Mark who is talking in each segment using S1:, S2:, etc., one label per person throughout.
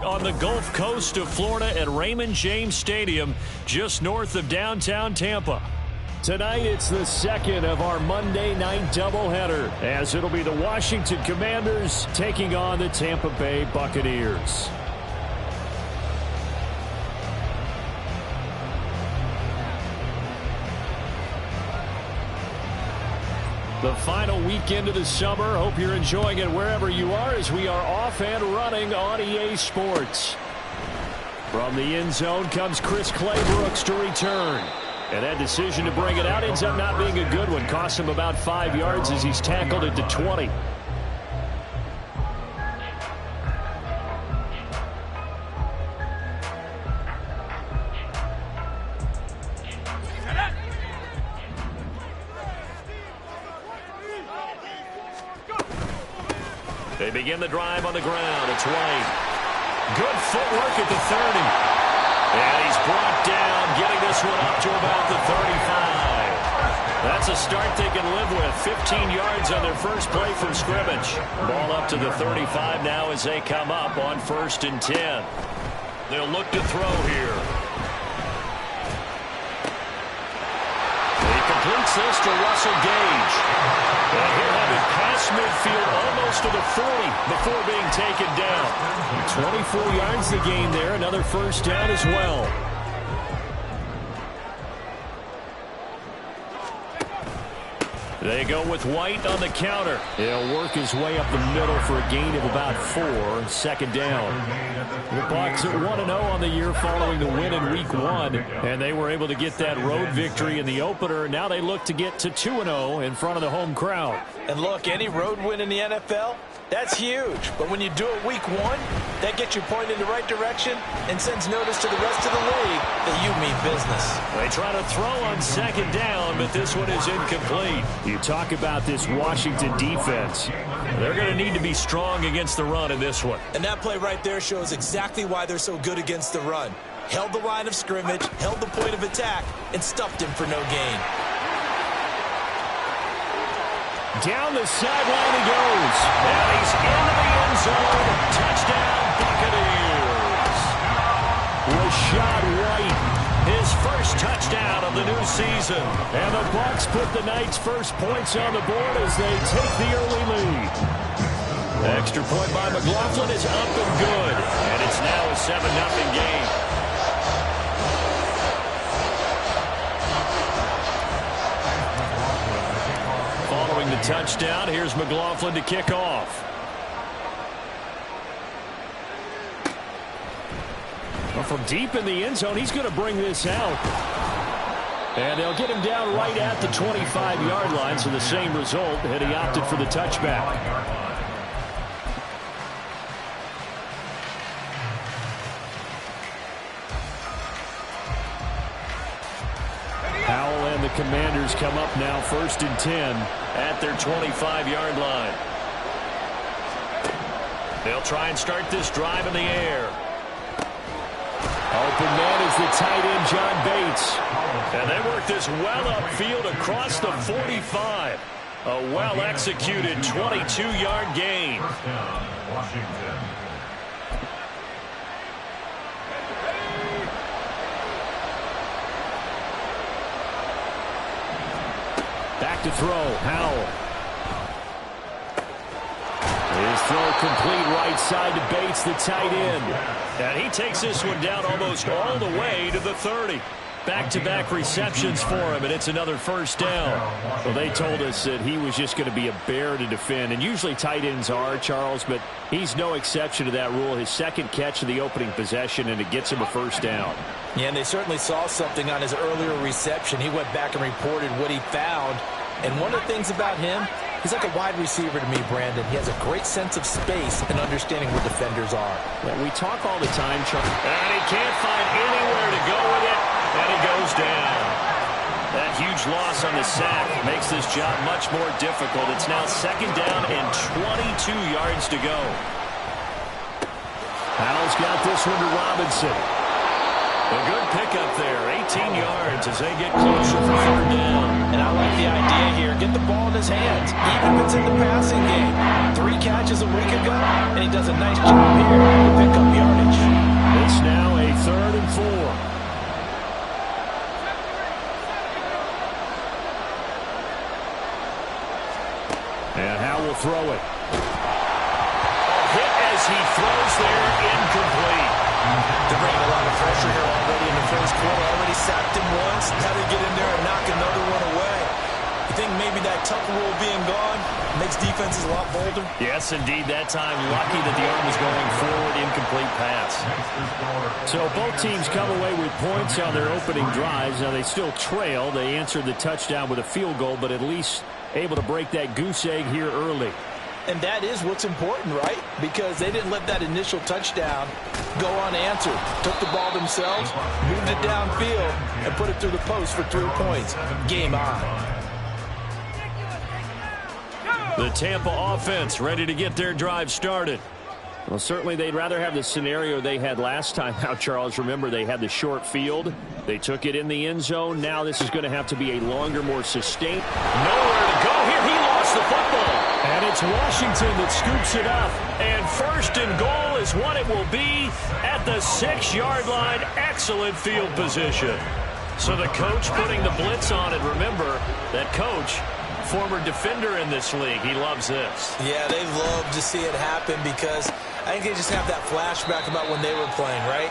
S1: On the Gulf Coast of Florida at Raymond James Stadium, just north of downtown Tampa. Tonight, it's the second of our Monday night doubleheader, as it'll be the Washington Commanders taking on the Tampa Bay Buccaneers. The final weekend of the summer. Hope you're enjoying it wherever you are, as we are off and running on EA Sports. From the end zone comes Chris Claybrooks to return. And that decision to bring it out ends up not being a good one. Cost him about 5 yards as he's tackled it to 20. They begin the drive on the ground. It's White. Good footwork at the 30. And he's brought down, getting this one up to about the 35. That's a start they can live with. 15 yards on their first play from scrimmage. Ball up to the 35 now as they come up on 1st and 10. They'll look to throw here. He completes this to Russell Gage. And he'll have it past midfield almost to the 40 before being taken down. 24 yards the gain there. Another first down as well. They go with White on the counter. He'll work his way up the middle for a gain of about 4. 2nd down. The Bucs at 1-0 on the year following the win in Week 1. And they were able to get that road victory in the opener. Now they look to get to 2-0 in front of the home crowd.
S2: And look, any road win in the NFL, that's huge. But when you do it Week 1, that gets you pointed in the right direction and sends notice to the rest of the league that you mean business.
S1: They try to throw on 2nd down, but this one is incomplete. You talk about this Washington defense. They're going to need to be strong against the run in this one.
S2: And that play right there shows exactly why they're so good against the run. Held the line of scrimmage, held the point of attack, and stuffed him for no gain.
S1: Down the sideline he goes. And he's into the end zone. Touchdown, Buccaneers. Rashad White, his first touchdown of the new season. And the Bucs put the Knights' first points on the board as they take the early lead. Extra point by McLaughlin is up and good. And it's now a 7-0 game. Following the touchdown, here's McLaughlin to kick off. Well, from deep in the end zone, he's going to bring this out. And they'll get him down right at the 25-yard line, so the same result, and he opted for the touchback. Howell and the Commanders come up now 1st and 10 at their 25-yard line. They'll try and start this drive in the air. Open man is the tight end, John Bates. And they work this well upfield across the 45. A well-executed 22-yard gain. Back to throw, Howell. His throw complete right side to Bates, the tight end. And he takes this one down almost all the way to the 30. Back-to-back receptions for him, and it's another first down. Well, they told us that he was just going to be a bear to defend, and usually tight ends are, Charles, but he's no exception to that rule. His second catch of the opening possession, and it gets him a first down.
S2: Yeah, and they certainly saw something on his earlier reception. He went back and reported what he found. And one of the things about him, He's like a wide receiver to me, Brandon. He has a great sense of space and understanding where defenders are.
S1: Yeah, we talk all the time, Charles. And he can't find anywhere to go with it, and he goes down. That huge loss on the sack makes this job much more difficult. It's now 2nd down and 22 yards to go. Howell's got this one to Robinson. A good pickup there, 18 yards as they get closer for 3rd down.
S2: And I like the idea here. Get the ball in his hands, even if it's in the passing game. 3 catches a week ago, and he does a nice job here to pick up yardage.
S1: It's now a 3rd and 4. And Howell will throw it. A hit as he throws there, incomplete.
S2: They're bringing a lot of pressure here already in the first quarter. Already sacked him once. How to get in there and knock another one away. You think maybe that tuck rule being gone makes defenses a lot bolder?
S1: Yes, indeed. That time, lucky that the arm was going forward, incomplete pass. So both teams come away with points on their opening drives. Now, they still trail. They answered the touchdown with a field goal, but at least able to break that goose egg here early.
S2: And that is what's important, right? Because they didn't let that initial touchdown go unanswered. Took the ball themselves, moved it downfield, and put it through the post for 3 points. Game on.
S1: The Tampa offense ready to get their drive started. Well, certainly they'd rather have the scenario they had last time out, Charles. Remember, they had the short field. They took it in the end zone. Now this is going to have to be a longer, more sustained. Nowhere to go here. He lost the football. And it's Washington that scoops it up. And 1st and goal is what it will be at the 6-yard line. Excellent field position. So the coach putting the blitz on it. Remember, that coach, former defender in this league. He loves this.
S2: Yeah, they love to see it happen because I think they just have that flashback about when they were playing, right?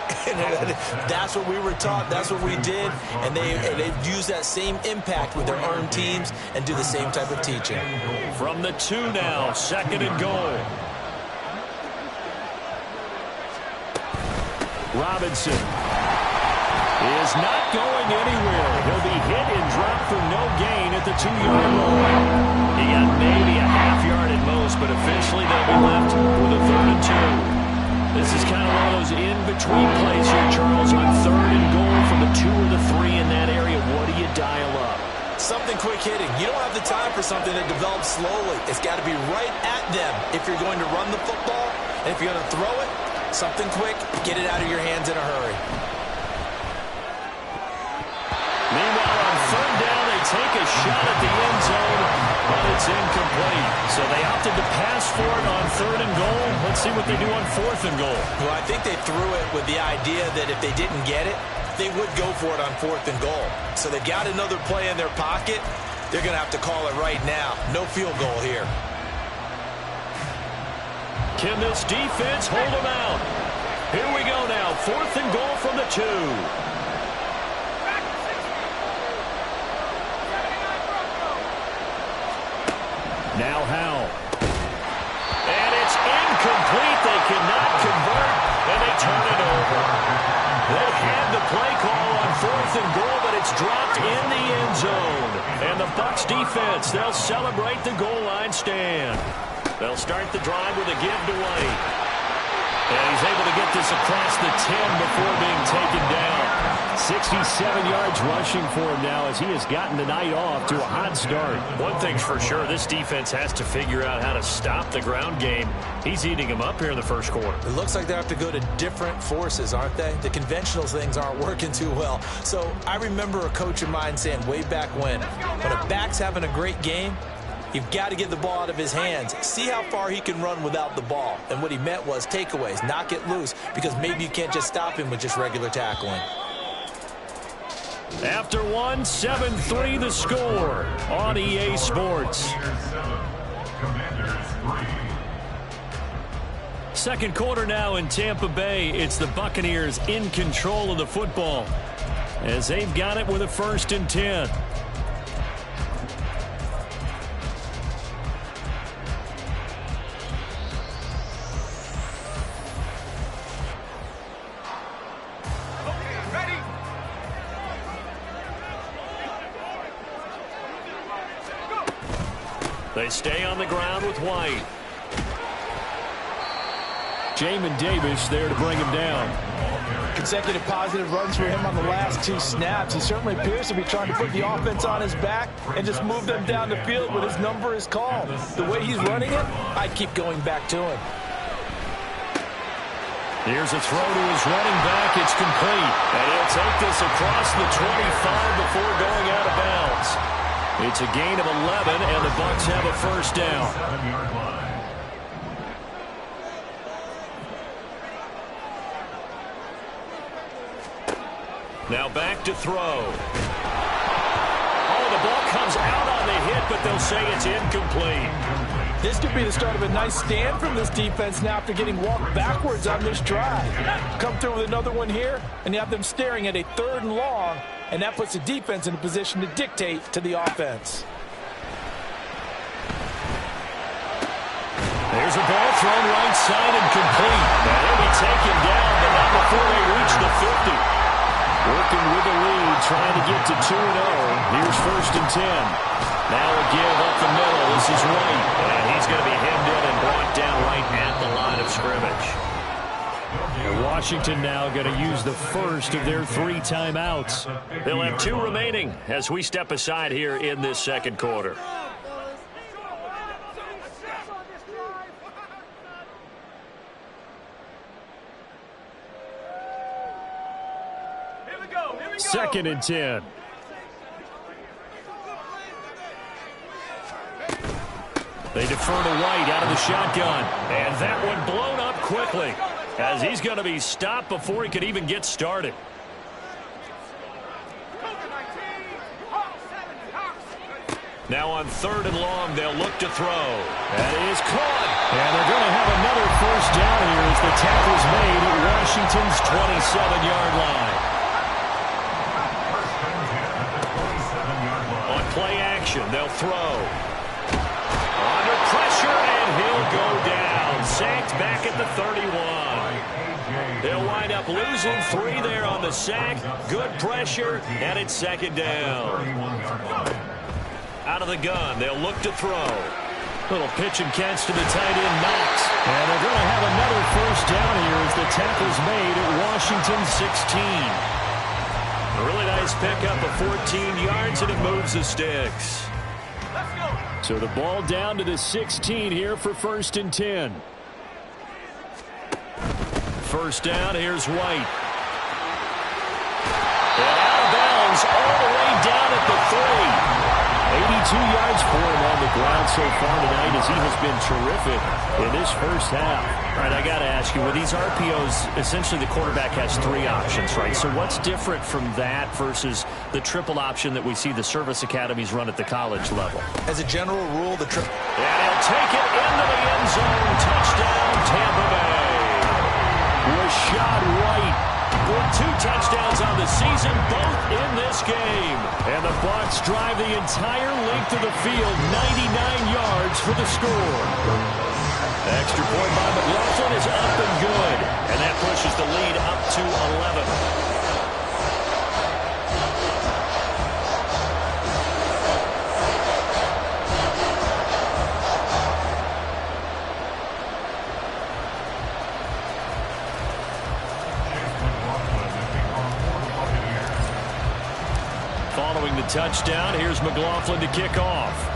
S2: That's what we were taught. That's what we did. And they've used that same impact with their own teams and do the same type of teaching.
S1: From the 2 now, 2nd and goal. Robinson is not going anywhere. He'll be hit and dropped for no gain at the 2-yard line. He got maybe a half yard at most, but officially they'll be left with a 3rd and 2. This is kind of one of those in-between plays here, Charles, on 3rd and goal from the 2 or the 3 in that area. What do you dial up?
S2: Something quick hitting. You don't have the time for something that develops slowly. It's got to be right at them if you're going to run the football. And if you're going to throw it, something quick, get it out of your hands in a hurry.
S1: Meanwhile, on 3rd down, they take a shot at the end zone, but it's incomplete. So they opted to pass for it on 3rd and goal. Let's see what they do on 4th and goal.
S2: Well, I think they threw it with the idea that if they didn't get it, they would go for it on 4th and goal. So they've got another play in their pocket. They're going to have to call it right now. No field goal here.
S1: Can this defense hold them out? Here we go now. 4th and goal from the 2. Now Howell. And it's incomplete. They cannot convert, and they turn it over. They had the play call on 4th and goal, but it's dropped in the end zone. And the Bucs defense, they'll celebrate the goal line stand. They'll start the drive with a give to White. And he's able to get this across the 10 before being taken down. 67 yards rushing for him now as he has gotten the night off to a hot start. One thing's for sure, this defense has to figure out how to stop the ground game. He's eating them up here in the first quarter.
S2: It looks like they have to go to different forces, aren't they? The conventional things aren't working too well. So I remember a coach of mine saying way back when a back's having a great game, you've got to get the ball out of his hands. See how far he can run without the ball. And what he meant was takeaways, knock it loose, because maybe you can't just stop him with just regular tackling.
S1: After one, 7-3 the score on EA Sports. Second quarter now in Tampa Bay. It's the Buccaneers in control of the football as they've got it with a 1st and 10. They stay on the ground with White.
S3: Jamin Davis there to bring him down.
S4: Consecutive positive runs for him on the last 2 snaps. He certainly appears to be trying to put the offense on his back and just move them down the field when his number is called. The way he's running it, I keep going back to him.
S1: Here's a throw to his running back. It's complete. And he'll take this across the 25 before going out of bounds. It's a gain of 11, and the Bucs have a first down. Now back to throw. Oh, the ball comes out on the hit, but they'll say it's incomplete.
S4: This could be the start of a nice stand from this defense now after getting walked backwards on this drive. Come through with another one here, and you have them staring at a 3rd and long, and that puts the defense in a position to dictate to the offense.
S1: There's a ball thrown right side and complete. And he'll be taken down, but not before they reach the 50. Working with the lead, trying to get to 2-0. Here's 1st and 10. Now a give up the middle. This is White. And he's going to be hemmed in and brought down right at the line of scrimmage.
S3: And Washington now going to use the first of their 3 timeouts.
S1: They'll have 2 remaining as we step aside here in this second quarter.
S3: Second and 10.
S1: They defer to White out of the shotgun. And that one blown up quickly as he's going to be stopped before he could even get started. Now on 3rd and long, they'll look to throw. That is caught.
S3: And they're going to have another first down here as the tackle's made at Washington's 27-yard line.
S1: Play action, they'll throw. Under pressure, and he'll go down. Sacked back at the 31. They'll wind up losing 3 there on the sack. Good pressure, and it's 2nd down. Out of the gun, they'll look to throw.
S3: Little pitch and catch to the tight end, Knox. And they're going to have another first down here as the tackle's made at Washington's 16.
S1: A really nice pickup of 14 yards, and it moves the sticks.
S3: So the ball down to the 16 here for 1st and 10.
S1: First down, here's White. And out of bounds all the way down at the 3.
S3: 82 yards for him on the ground so far tonight as he has been terrific in this first half.
S1: All right, I got to ask you, with these RPOs, essentially the quarterback has 3 options, right? So what's different from that versus the triple option that we see the service academies run at the college level?
S2: As a general rule, the triple...
S1: And he'll take it into the end zone. Touchdown, Tampa Bay. Rashad White with 2 touchdowns on the season, both in this game.
S3: And the Bucs drive the entire length of the field, 99 yards for the score.
S1: Extra point by McLaughlin is up and good. And that pushes the lead up to 11. Following the touchdown, here's McLaughlin to kick off.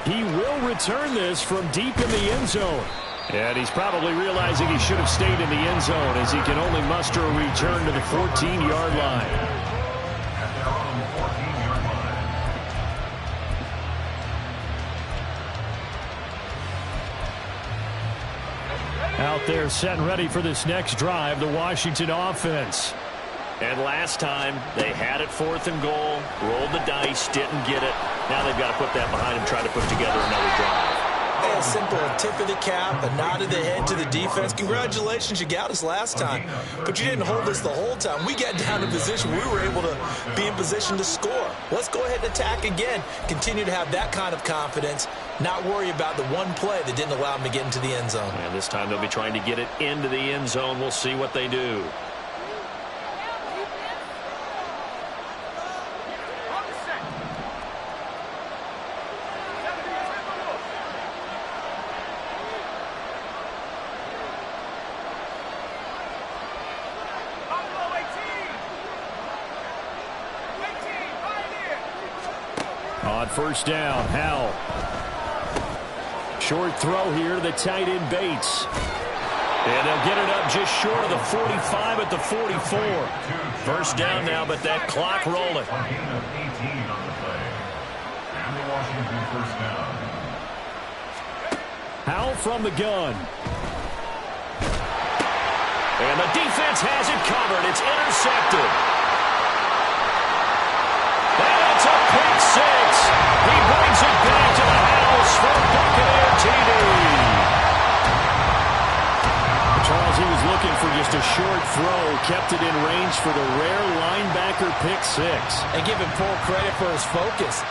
S3: He will return this from deep in the end zone. And he's probably realizing he should have stayed in the end zone as he can only muster a return to the 14-yard line. Out there set and ready for this next drive, the Washington offense.
S1: And last time, they had it 4th and goal, rolled the dice, didn't get it. Now they've got to put that behind them, try to put together another drive.
S2: A simple tip of the cap, a nod of the head to the defense. Congratulations, you got us last time. But you didn't hold us the whole time. We got down in position. We were able to be in position to score. Let's go ahead and attack again. Continue to have that kind of confidence. Not worry about the one play that didn't allow them to get into the end zone.
S1: And this time they'll be trying to get it into the end zone. We'll see what they do.
S3: On first down, Howell. Short throw here to the tight end Bates. And they'll get it up just short of the 45 at the 44. First down now, but that clock rolling. Howell from the gun. And the defense has it covered. It's intercepted. That's a pick six. He brings it back to the house for Buccaneer TD. Charles, he was looking for just a short throw. Kept it in range for the rare linebacker pick six.
S4: And give him full credit for his focus.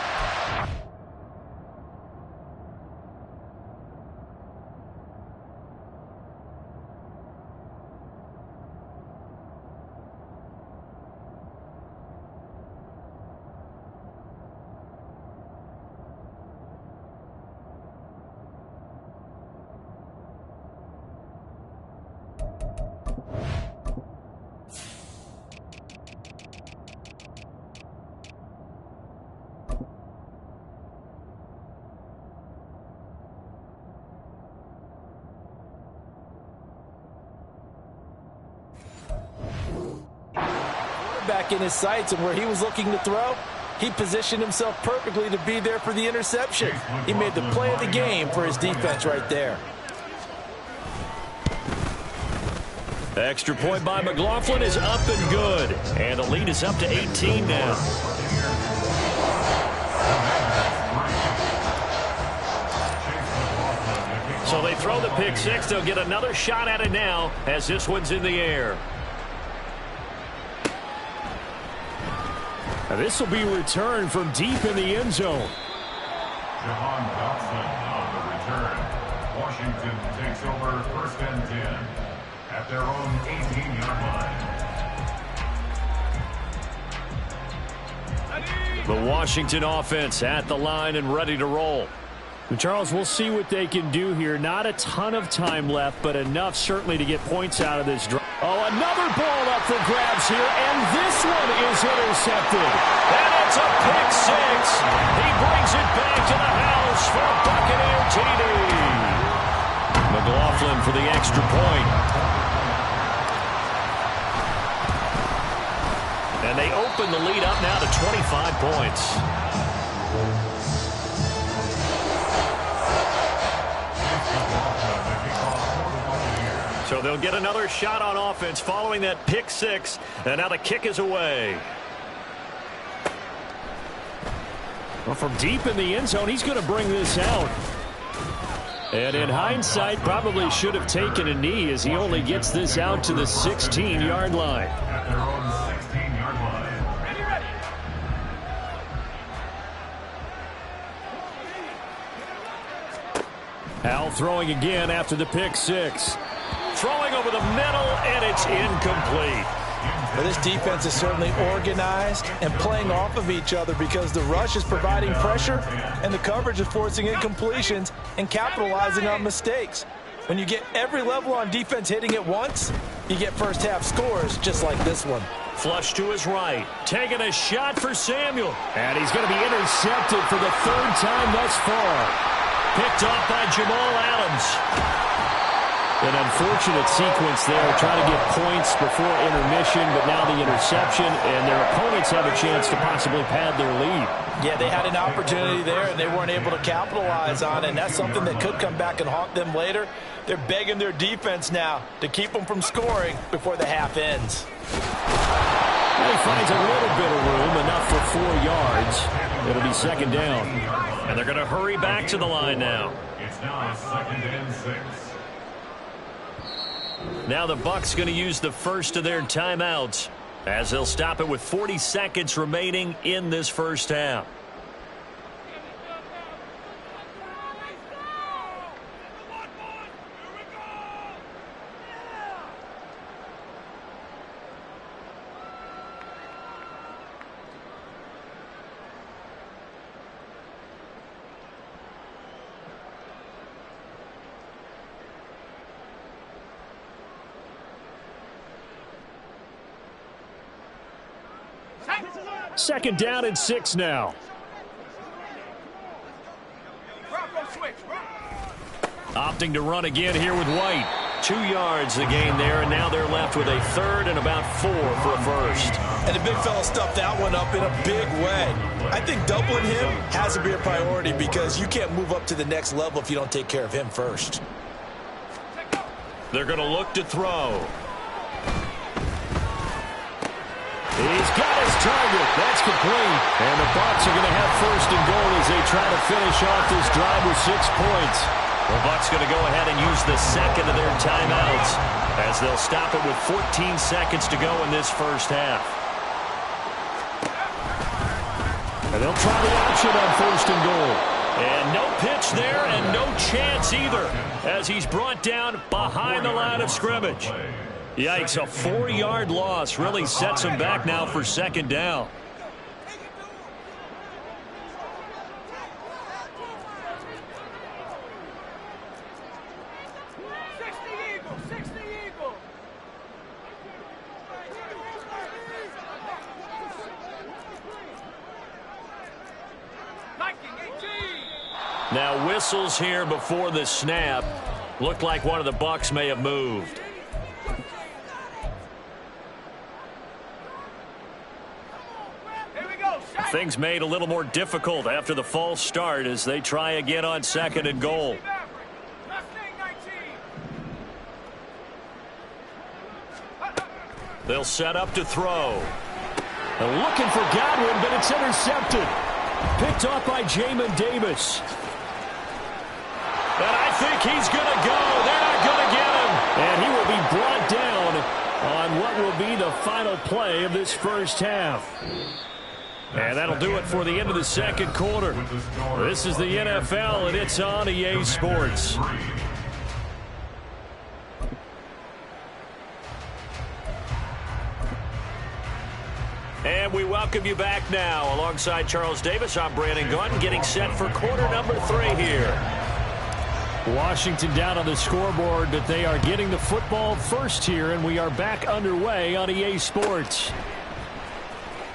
S4: Back in his sights, and where he was looking to throw, he positioned himself perfectly to be there for the interception. He made the play of the game for his defense right there.
S3: The extra point by McLaughlin is up and good. And the lead is up to 18 now. So they throw the pick six. They'll get another shot at it now as this one's in the air. Now this will be returned from deep in the end zone.
S5: Javon Dotson on the return. Washington takes over first and 10 at their own 18-yard line.
S3: The Washington offense at the line and ready to roll. Charles, we'll see what they can do here. Not a ton of time left, but enough certainly to get points out of this drive. Oh, another ball up for grabs here, and this one is intercepted. And it's a pick six. He brings it back to the house for Buccaneer TD. McLaughlin for the extra point. And they open the lead up now to 25 points. So they'll get another shot on offense following that pick six. And now the kick is away. Well, from deep in the end zone, he's going to bring this out. And in hindsight, probably should have taken a knee as he only gets this out to the 16-yard line.
S5: At their own 16-yard line. Ready.
S3: Howell throwing again after the pick six. Throwing over the middle, and it's incomplete.
S4: Well, this defense is certainly organized and playing off of each other because the rush is providing pressure and the coverage is forcing incompletions and capitalizing on mistakes. When you get every level on defense hitting at once, you get first half scores just like this one.
S3: Flush to his right. Taking a shot for Samuel. And he's going to be intercepted for the third time thus far. Picked off by Jamal Adams. An unfortunate sequence there, trying to get points before intermission, but now the interception, and their opponents have a chance to possibly pad their lead.
S4: Yeah, they had an opportunity there, and they weren't able to capitalize on it, and that's something that could come back and haunt them later. They're begging their defense now to keep them from scoring before the half ends.
S3: Well, he finds a little bit of room, enough for 4 yards. It'll be second down. And they're going to hurry back to the line now.
S5: It's now second and 6.
S3: Now the Bucs going to use the first of their timeouts as they'll stop it with 40 seconds remaining in this first half. Second down and 6 now. Opting to run again here with White. 2 yards the gain there, and now they're left with a third and about 4 for a first.
S2: And the big fella stuffed that one up in a big way. I think doubling him has to be a priority because you can't move up to the next level if you don't take care of him first.
S3: They're going to look to throw. He's got his target. That's complete. And the Bucs are going to have first and goal as they try to finish off this drive with 6 points. The Bucs going to go ahead and use the second of their timeouts as they'll stop it with 14 seconds to go in this first half. And they'll try the option on first and goal. And no pitch there and no chance either as he's brought down behind the line of scrimmage. Yikes, a 4-yard loss really sets him back now for second down. Now whistles here before the snap. Looked like one of the Bucs may have moved. Things made a little more difficult after the false start as they try again on second and goal. They'll set up to throw. They're looking for Godwin, but it's intercepted. Picked off by Jamin Davis. And I think he's going to go. They're not going to get him. And he will be brought down on what will be the final play of this first half. And that'll do it for the end of the second quarter. This is the NFL, and it's on EA Sports. And we welcome you back now. Alongside Charles Davis, I'm Brandon Gunn, getting set for quarter number 3 here. Washington down on the scoreboard, but they are getting the football first here, and we are back underway on EA Sports.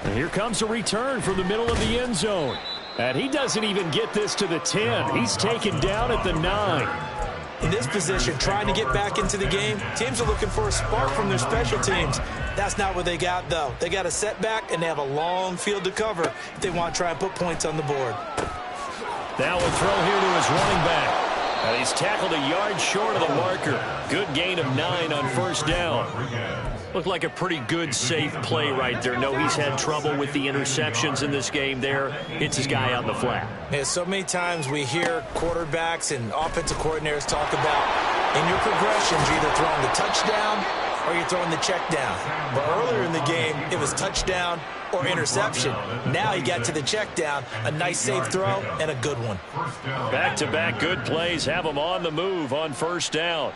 S3: And here comes a return from the middle of the end zone. And he doesn't even get this to the 10. He's taken down at the 9.
S2: In this position, trying to get back into the game, teams are looking for a spark from their special teams. That's not what they got, though. They got a setback, and they have a long field to cover if they want to try and put points on the board.
S3: Now we'll throw here to his running back. And he's tackled a yard short of the marker. Good gain of 9 on first down. Looked like a pretty good, safe play right there. No, he's had trouble with the interceptions in this game there. Hits his guy out in the flat.
S2: Yeah, so many times we hear quarterbacks and offensive coordinators talk about in your progressions, you're either throwing the touchdown or you're throwing the check down. But earlier in the game, it was touchdown or interception. Now he got to the check down, a nice safe throw, and a good one.
S3: Back-to-back good plays have him on the move on first down.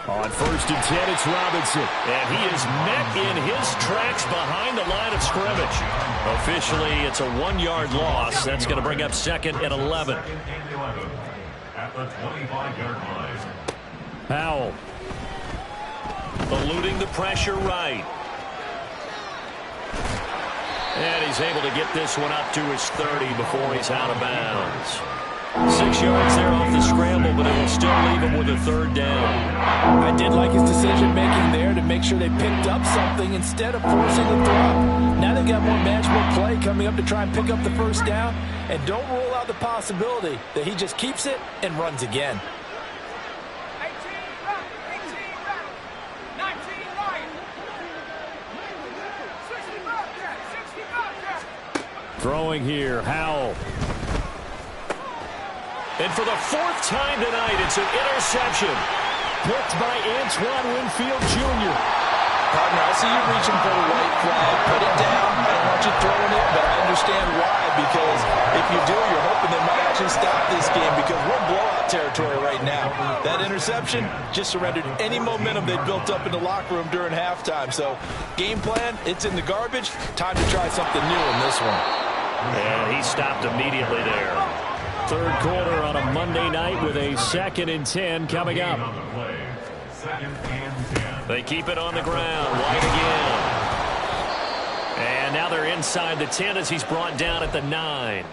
S3: On first and 10, it's Robinson. And he is met in his tracks behind the line of scrimmage. Officially, it's a 1-yard loss. That's going to bring up second and 11.
S5: At the 25-yard line.
S3: Powell. Eluding the pressure right. And he's able to get this one up to his 30 before he's out of bounds. 6 yards there off the scramble, but it will still leave him with a third down.
S4: I did like his decision-making there to make sure they picked up something instead of forcing the throw. Now they've got more manageable play coming up to try and pick up the first down. And don't rule out the possibility that he just keeps it and runs again.
S3: Throwing here, Howell. And for the 4th time tonight, it's an interception. Picked by Antoine Winfield Jr.
S4: Partner, I see you reaching for the white flag. Put it down. I don't want you throwing it, but I understand why. Because if you do, you're hoping they might actually stop this game because we're blowout territory right now. That interception just surrendered any momentum they built up in the locker room during halftime. So, game plan, it's in the garbage. Time to try something new in this one.
S3: And he stopped immediately there. Third quarter on a Monday night with a 2nd and 10 coming up. They keep it on the ground. White again. And now they're inside the 10 as he's brought down at the 9.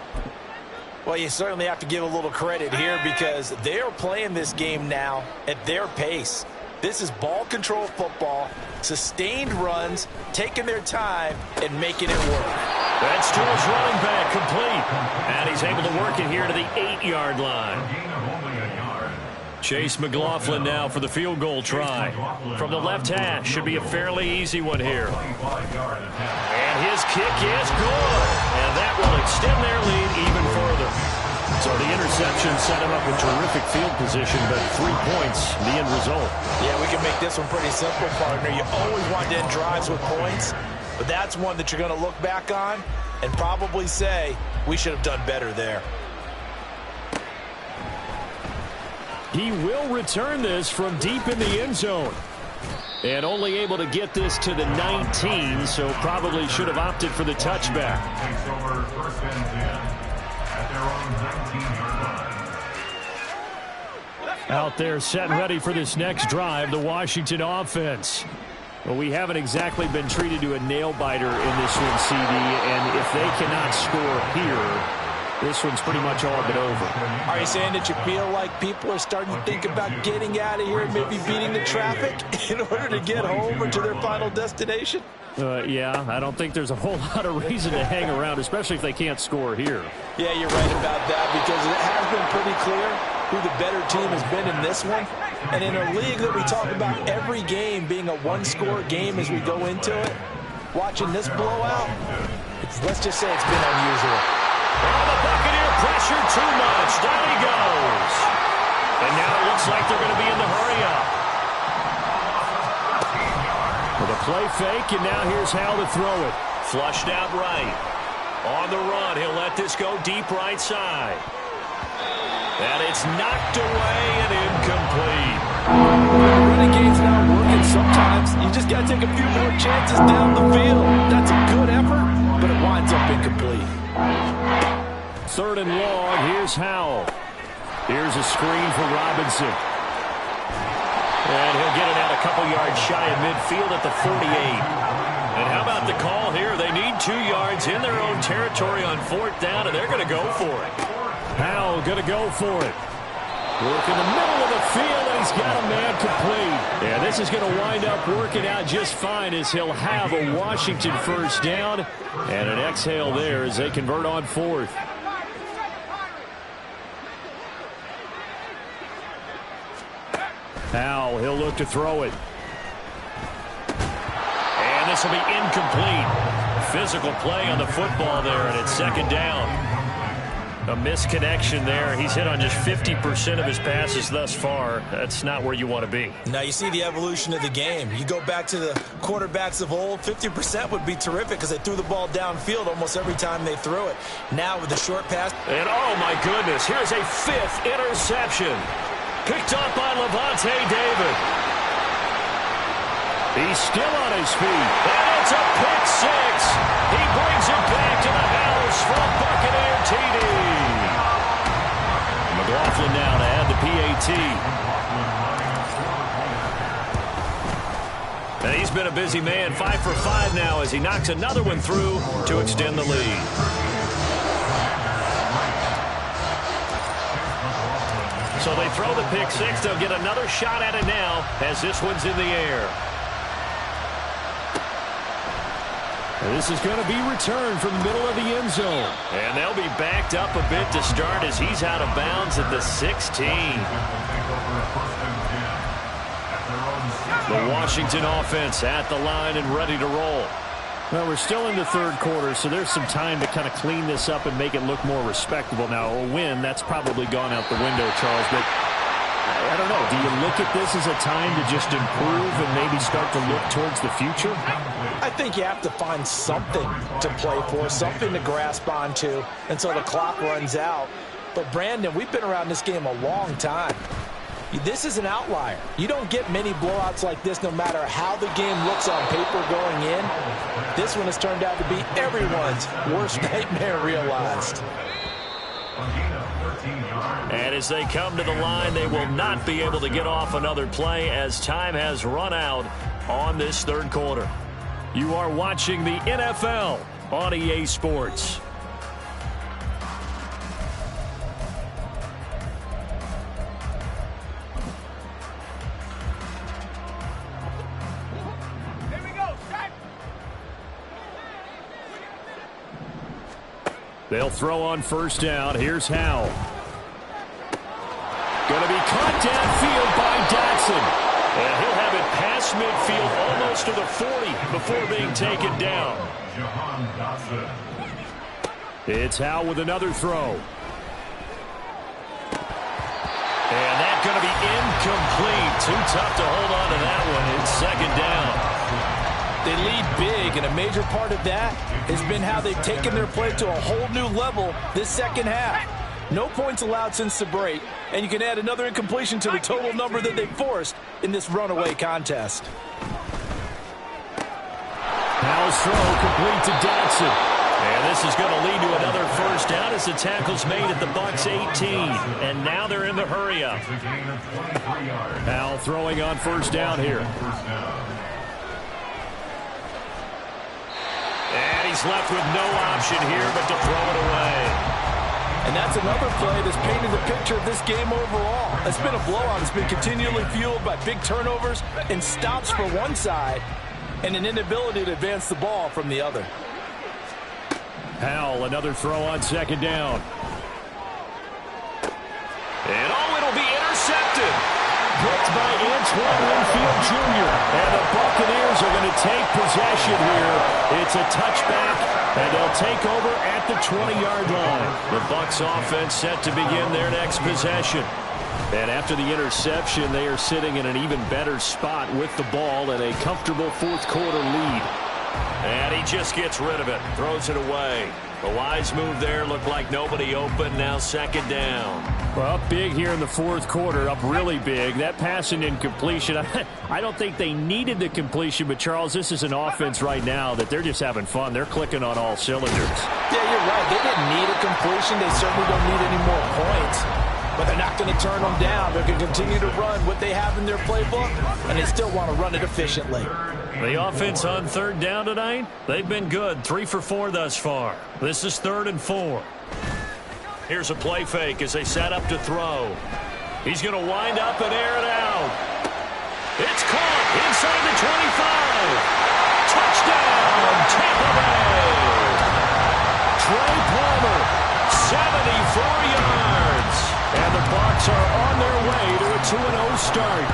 S2: Well, you certainly have to give a little credit here because they are playing this game now at their pace. This is ball control football, sustained runs, taking their time, and making it work.
S3: That's to his running back, complete. And he's able to work it here to the 8-yard line. Chase McLaughlin now for the field goal try. From the left hash, should be a fairly easy one here. And his kick is good. And that will extend their lead even further. So the interception set him up with terrific field position, but 3 points, the end result.
S2: Yeah, we can make this one pretty simple, partner. You always want to end drives with points, but that's one that you're going to look back on and probably say, we should have done better there.
S3: He will return this from deep in the end zone. And only able to get this to the 19, so probably should have opted for the touchback.
S5: Takes over first and 10 at their own 19-yard line.
S3: Out there set and ready for this next drive, the Washington offense. Well, we haven't exactly been treated to a nail-biter in this one, CD, and if they cannot score here, this one's pretty much all but over.
S2: Are you saying that you feel like people are starting to think about getting out of here and maybe beating the traffic in order to get home or to their final destination?
S3: Yeah, I don't think there's a whole lot of reason to hang around, especially if they can't score here.
S2: Yeah, you're right about that because it has been pretty clear who the better team has been in this one. And in a league that we talk about every game being a one-score game as we go into it, watching this blowout, let's just say it's been unusual.
S3: Oh, the Buccaneer pressure too much. Down he goes. And now it looks like they're going to be in the hurry-up. With a play fake, and now here's Hal to throw it. Flushed out right. On the run, he'll let this go deep right side. And it's knocked away and incomplete.
S4: The running game's not working sometimes. You just got to take a few more chances down the field. That's a good effort, but it winds up incomplete.
S3: 3rd and long, here's Howell. Here's a screen for Robinson. And he'll get it out a couple yards shy of midfield at the 48. And how about the call here? They need 2 yards in their own territory on 4th down, and they're going to go for it. Howell going to go for it. Work in the middle of the field, and he's got a man complete. Yeah, this is going to wind up working out just fine as he'll have a Washington 1st down. And an exhale there as they convert on 4th. Howell, he'll look to throw it. And this will be incomplete. Physical play on the football there, and it's 2nd down. A misconnection there. He's hit on just 50% of his passes thus far. That's not where you want to be.
S2: Now you see the evolution of the game. You go back to the quarterbacks of old, 50% would be terrific because they threw the ball downfield almost every time they threw it. Now with the short pass.
S3: And oh my goodness, here's a 5th interception. Picked up by Levante David. He's still on his feet. And it's a pick 6. He brings it back to the house for a Buccaneer TD. McLaughlin now to add the PAT. And he's been a busy man. 5 for 5 now as he knocks another one through to extend the lead. So they throw the pick 6. They'll get another shot at it now as this one's in the air. This is going to be returned from the middle of the end zone. And they'll be backed up a bit to start as he's out of bounds at the 16. The Washington offense at the line and ready to roll. Well, we're still in the 3rd quarter, so there's some time to kind of clean this up and make it look more respectable. Now, a win, that's probably gone out the window, Charles, but I don't know. Do you look at this as a time to just improve and maybe start to look towards the future?
S4: I think you have to find something to play for, something to grasp onto until the clock runs out. But, Brandon, we've been around this game a long time. This is an outlier. You don't get many blowouts like this no matter how the game looks on paper going in. This one has turned out to be everyone's worst nightmare realized.
S3: And as they come to the line, they will not be able to get off another play as time has run out on this 3rd quarter. You are watching the NFL on EA Sports. They'll throw on first down. Here's Howell. Going to be caught downfield by Dotson. And he'll have it past midfield almost to the 40 before being taken down. It's Howell with another throw. And that's going to be incomplete. Too tough to hold on to that one. It's second down.
S4: They lead big, and a major part of that has been how they've taken their play to a whole new level this second half. No points allowed since the break, and you can add another incompletion to the total number that they forced in this runaway contest.
S3: Howell's throw complete to Dotson. And this is going to lead to another first down as the tackle's made at the Bucs 18. And now they're in the hurry-up. Howell throwing on first down here. And he's left with no option here but to throw it away.
S4: And that's another play that's painted the picture of this game overall. It's been a blowout. It's been continually fueled by big turnovers and stops for one side and an inability to advance the ball from the other.
S3: Howell, another throw on second down. And it'll be intercepted. Picked by Antoine Winfield Jr. And the Buccaneers are going to take possession here. It's a touchback, and they'll take over at the 20-yard line. The Bucs offense set to begin their next possession. And after the interception, they are sitting in an even better spot with the ball and a comfortable fourth-quarter lead. And he just gets rid of it, throws it away. The wise move there, looked like nobody open, now second down. Well, up big here in the fourth quarter, up really big. That pass and incompletion, I don't think they needed the completion, but Charles, this is an offense right now that they're just having fun. They're clicking on all cylinders.
S4: Yeah, you're right. They didn't need a completion. They certainly don't need any more points. But they're not going to turn them down. They're going to continue to run what they have in their playbook, and they still want to run it efficiently.
S3: The offense on third down tonight, they've been good. 3 for 4 thus far. This is 3rd and 4. Here's a play fake as they set up to throw. He's going to wind up and air it out. It's caught inside the 25. Touchdown, Tampa Bay. Trey Palmer, 74 yards. And the Bucs are on their way to a 2-0 start.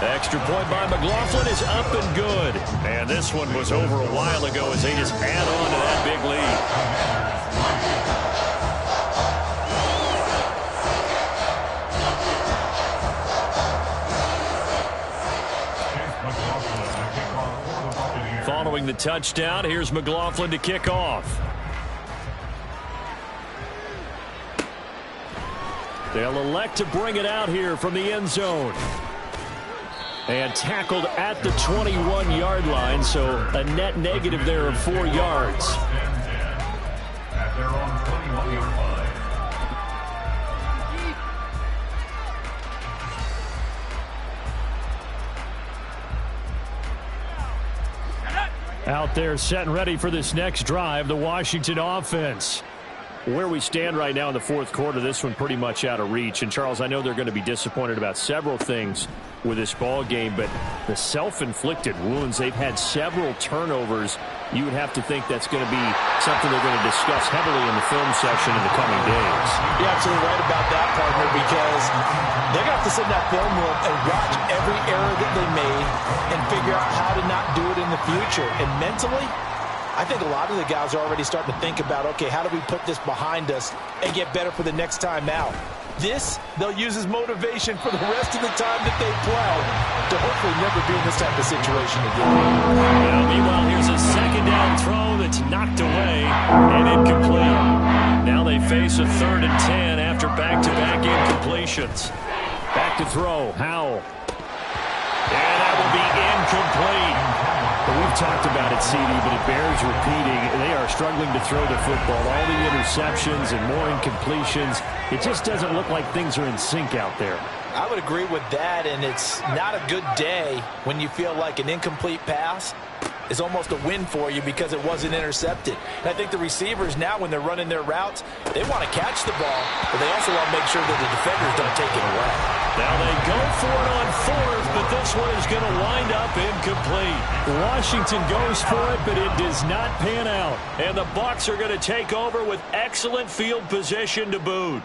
S3: Extra point by McLaughlin is up and good. And this one was over a while ago as they just add on to that big lead. Following the touchdown, here's McLaughlin to kick off. They'll elect to bring it out here from the end zone. And tackled at the 21-yard line, so a net negative there of 4 yards.
S5: At their own 21-yard line.
S3: Out there set and ready for this next drive, the Washington offense. Where we stand right now in the fourth quarter, this one pretty much out of reach. And, Charles, I know they're going to be disappointed about several things with this ball game, but the self-inflicted wounds, they've had several turnovers. You would have to think that's going to be something they're going to discuss heavily in the film section in the coming days.
S4: You're absolutely right about that, partner, because they're going to have to sit in that film room and watch every error that they made and figure out how to not do it in the future. And mentally, I think a lot of the guys are already starting to think about, okay, how do we put this behind us and get better for the next time out? This, they'll use as motivation for the rest of the time that they play to hopefully never be in this type of situation again.
S3: Well, meanwhile, here's a second down throw that's knocked away and incomplete. Now they face a 3rd and 10 after back-to-back incompletions. Back to throw, Howell. And that will be incomplete. We've talked about it, CD, but it bears repeating. They are struggling to throw the football. All the interceptions and more incompletions. It just doesn't look like things are in sync out there.
S4: I would agree with that, and it's not a good day when you feel like an incomplete pass is almost a win for you because it wasn't intercepted. And I think the receivers now, when they're running their routes, they want to catch the ball, but they also want to make sure that the defenders don't take it away.
S3: Now they go for it on fourth, but this one is going to wind up incomplete. Washington goes for it, but it does not pan out. And the Bucs are going to take over with excellent field position to boot.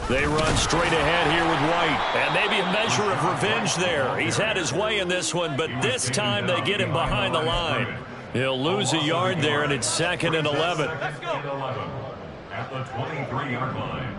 S3: They run straight ahead here with White. And maybe a measure of revenge there. He's had his way in this one, but this time they get him behind the line. He'll lose a yard there, and it's 2nd and 11.
S5: At the 23-yard line.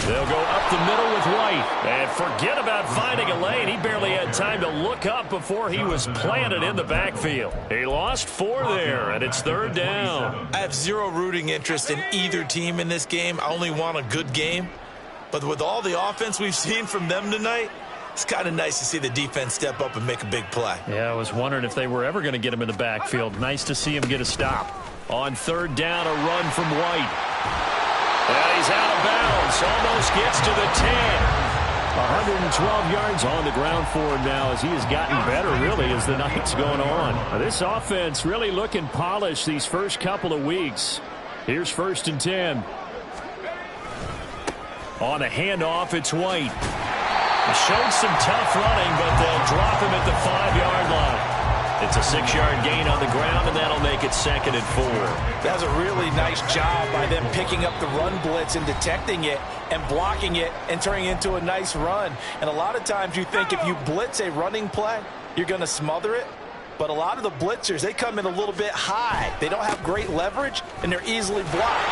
S3: They'll go up the middle with White. And forget about finding a lane. He barely had time to look up before he was planted in the backfield. He lost 4 there, and it's 3rd down.
S2: I have zero rooting interest in either team in this game. I only want a good game. But with all the offense we've seen from them tonight, it's kind of nice to see the defense step up and make a big play.
S3: Yeah, I was wondering if they were ever going to get him in the backfield. Nice to see him get a stop. On 3rd down, a run from White. And he's out of bounds. Almost gets to the 10. 112 yards on the ground for him now as he has gotten better, really, as the night's going on. This offense really looking polished these first couple of weeks. Here's 1st and 10. On a handoff, it's White. He showed some tough running, but they'll drop him at the 5-yard line. It's a 6-yard gain on the ground, and that'll make it 2nd and 4.
S4: That was a really nice job by them picking up the run blitz and detecting it and blocking it and turning it into a nice run. And a lot of times you think if you blitz a running play, you're going to smother it. But a lot of the blitzers, they come in a little bit high. They don't have great leverage, and they're easily blocked.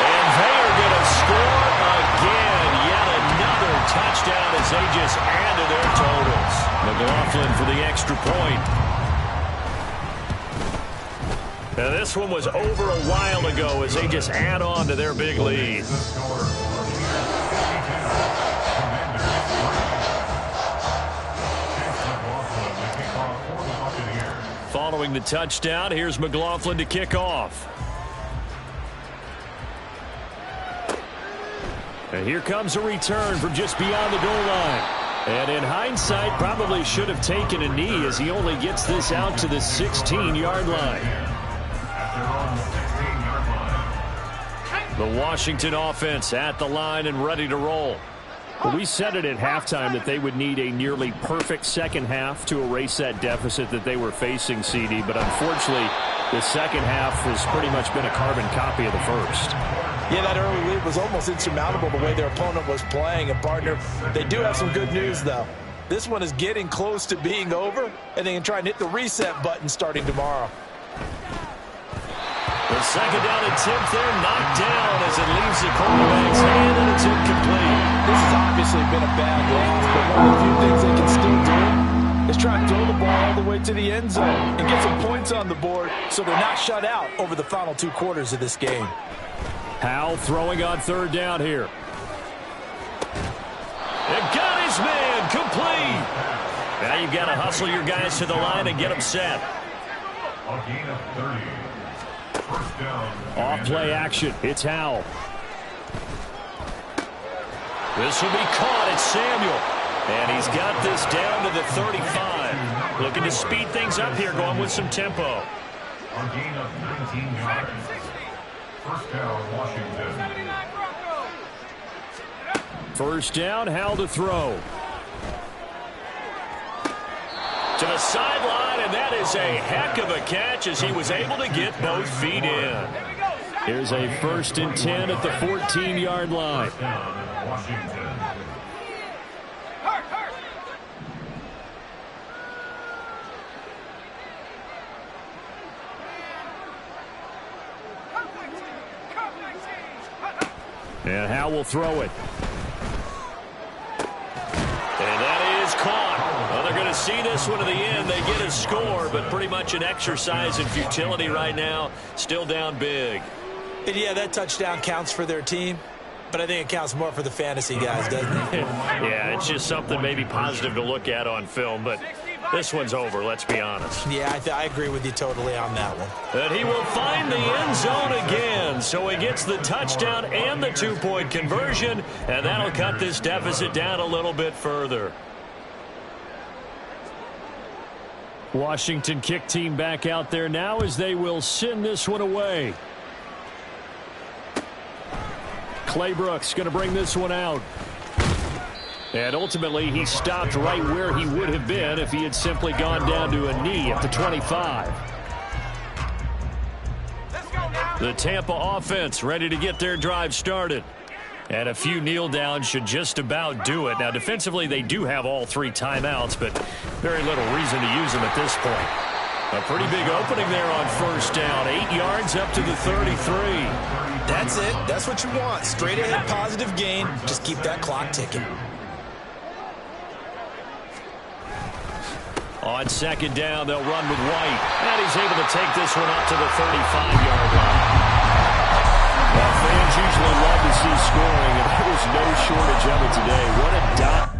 S3: And they are going to score again. Yet another touchdown as they just add to their totals. McLaughlin for the extra point. Now this one was over a while ago as they just add on to their big lead. Following the touchdown, here's McLaughlin to kick off. And here comes a return from just beyond the goal line. And in hindsight, probably should have taken a knee as he only gets this out to the 16-yard line. The Washington offense at the line and ready to roll. Well, we said it at halftime that they would need a nearly perfect second half to erase that deficit that they were facing, CD. But unfortunately, the second half has pretty much been a carbon copy of the first.
S4: Yeah, that early lead was almost insurmountable the way their opponent was playing. And, partner, they do have some good news, though. This one is getting close to being over, and they can try and hit the reset button starting tomorrow.
S3: The second down attempt there knocked down as it leaves the quarterback's hand, and it's incomplete.
S4: This has obviously been a bad loss, but one of the few things they can still do is try and throw the ball all the way to the end zone and get some points on the board so they're not shut out over the final 2 quarters of this game.
S3: Howell throwing on 3rd down here. And got his man complete. Now you've got to hustle your guys to the line and get them set.
S5: A gain of 30. First down.
S3: Off play action. It's Howell. This will be caught. It's Samuel. And he's got this down to the 35. Looking to speed things up here, going with some tempo.
S5: A gain of 19 yards. First down, Washington.
S3: First down, Howell to throw. To the sideline, and that is a heck of a catch as he was able to get both feet in. Here's a 1st and 10 at the 14-yard line.
S5: Washington.
S3: And Howell will throw it. And that is caught. Well, they're going to see this one to the end. They get a score, but pretty much an exercise in futility right now. Still down big.
S2: And yeah, that touchdown counts for their team, but I think it counts more for the fantasy guys, doesn't it?
S3: Yeah, it's just something maybe positive to look at on film, but this one's over, let's be honest.
S2: Yeah, I agree with you totally on that one.
S3: And he will find the end zone again, so he gets the touchdown and the 2-point conversion, and that'll cut this deficit down a little bit further. Washington kick team back out there now as they will send this one away. Claybrooks going to bring this one out. And ultimately, he stopped right where he would have been if he had simply gone down to a knee at the 25. The Tampa offense ready to get their drive started. And a few kneel downs should just about do it. Now, defensively, they do have all 3 timeouts, but very little reason to use them at this point. A pretty big opening there on first down. 8 yards up to the 33.
S2: That's it. That's what you want. Straight ahead positive gain. Just keep that clock ticking.
S3: On second down, they'll run with White. And he's able to take this one up to the 35-yard line. Well, fans usually love to see scoring, and there was no shortage of it today. What a dot.